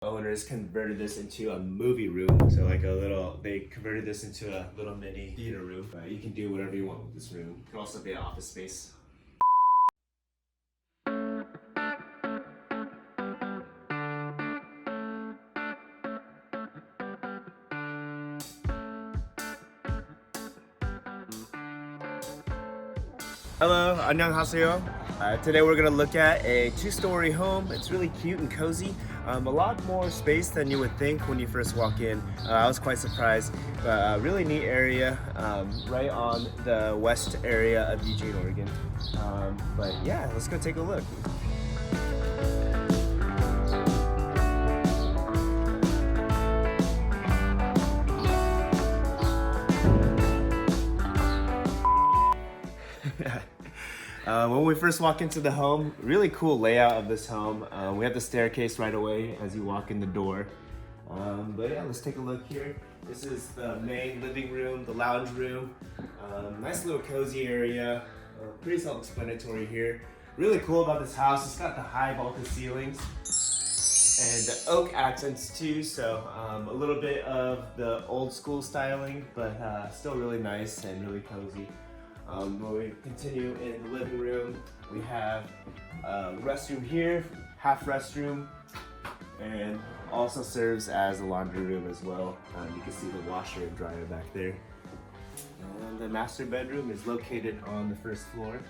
Owners converted this into a movie room. So they converted this into a little mini theater room. You can do whatever you want with this room. It could also be an office space. Hello, 안녕하세요. Today we're gonna look at a two-story home. It's really cute and cozy. A lot more space than you would think when you first walk in. I was quite surprised. Really neat area, right on the west area of Eugene, Oregon. But yeah, let's go take a look. When we first walk into the home, really cool layout of this home. We have the staircase right away as you walk in the door. But yeah, let's take a look here. This is the main living room, the lounge room. Nice little cozy area. Pretty self-explanatory here. Really cool about this house, it's got the high vaulted ceilings and the oak accents too, so a little bit of the old school styling, but still really nice and really cozy. When we continue in the living room, we have a restroom here, half restroom, and also serves as a laundry room as well. You can see the washer and dryer back there. And the master bedroom is located on the first floor.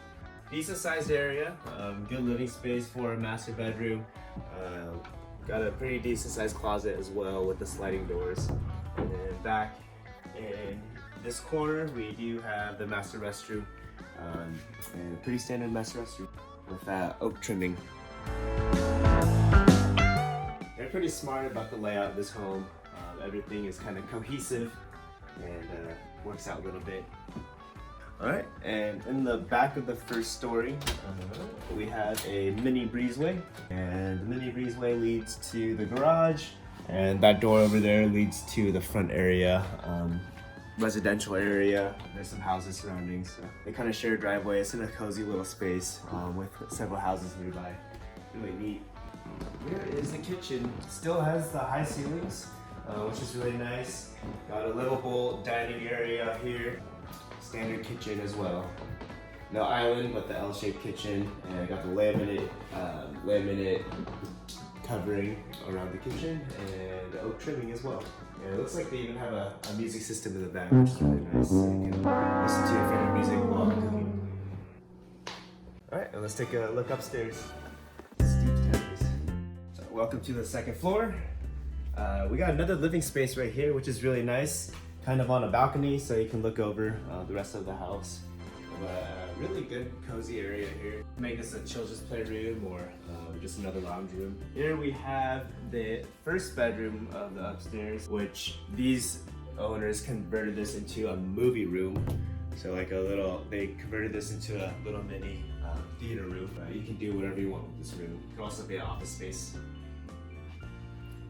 Decent sized area, good living space for a master bedroom. Got a pretty decent sized closet as well with the sliding doors. And then back in this corner, we do have the master restroom, and a pretty standard master restroom with oak trimming. They're pretty smart about the layout of this home. Everything is kind of cohesive and works out a little bit. Alright, and in the back of the first story, we have a mini breezeway, and the mini breezeway leads to the garage, and that door over there leads to the front area. Residential area. There's some houses surrounding, so they kind of share a driveway. It's in a cozy little space with several houses nearby. Really neat. Here is the kitchen. Still has the high ceilings, which is really nice. Got a livable dining area here. Standard kitchen as well. No island, but the L-shaped kitchen, and I got the laminate covering around the kitchen and oak trimming as well. And it looks like they even have a music system in the back, which is really nice. So you can listen to your favorite music while cooking. Alright, and let's take a look upstairs. Steep stairs. So welcome to the second floor. We got another living space right here, which is really nice. Kind of on a balcony, so you can look over the rest of the house. Really good, cozy area here. Make this a children's playroom or just another lounge room. Here we have the first bedroom of the upstairs, which these owners converted this into a movie room. So they converted this into a little mini theater room. You can do whatever you want with this room. It could also be an office space.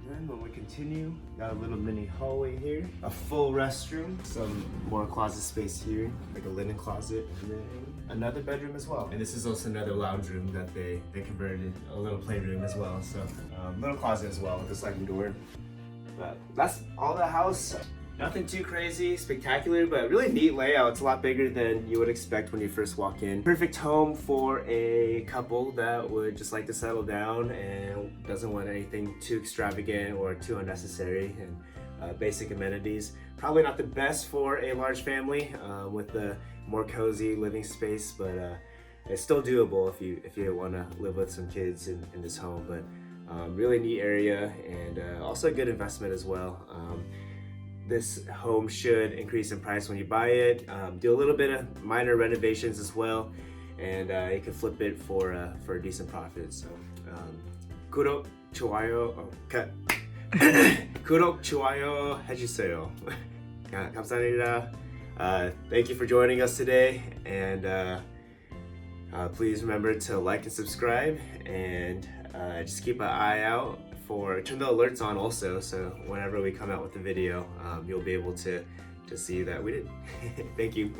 Then when we continue, got a little mini hallway here, a full restroom, some more closet space here, like a linen closet, and then another bedroom as well. And this is also another lounge room that they converted, a little playroom as well. So little closet as well with a sliding door. But that's all the house. Nothing too crazy, spectacular, but really neat layout. It's a lot bigger than you would expect when you first walk in. Perfect home for a couple that would just like to settle down and doesn't want anything too extravagant or too unnecessary, and basic amenities. Probably not the best for a large family with the more cozy living space, but it's still doable if you want to live with some kids in this home. But really neat area, and also a good investment as well. This home should increase in price when you buy it. Do a little bit of minor renovations as well, and you can flip it for a decent profit. So, 구독, 좋아요, 구독, 좋아요 해주세요. 감사합니다. Thank you for joining us today, and please remember to like and subscribe, and just keep an eye out turn the alerts on also, so whenever we come out with a video, you'll be able to see that we did. Thank you.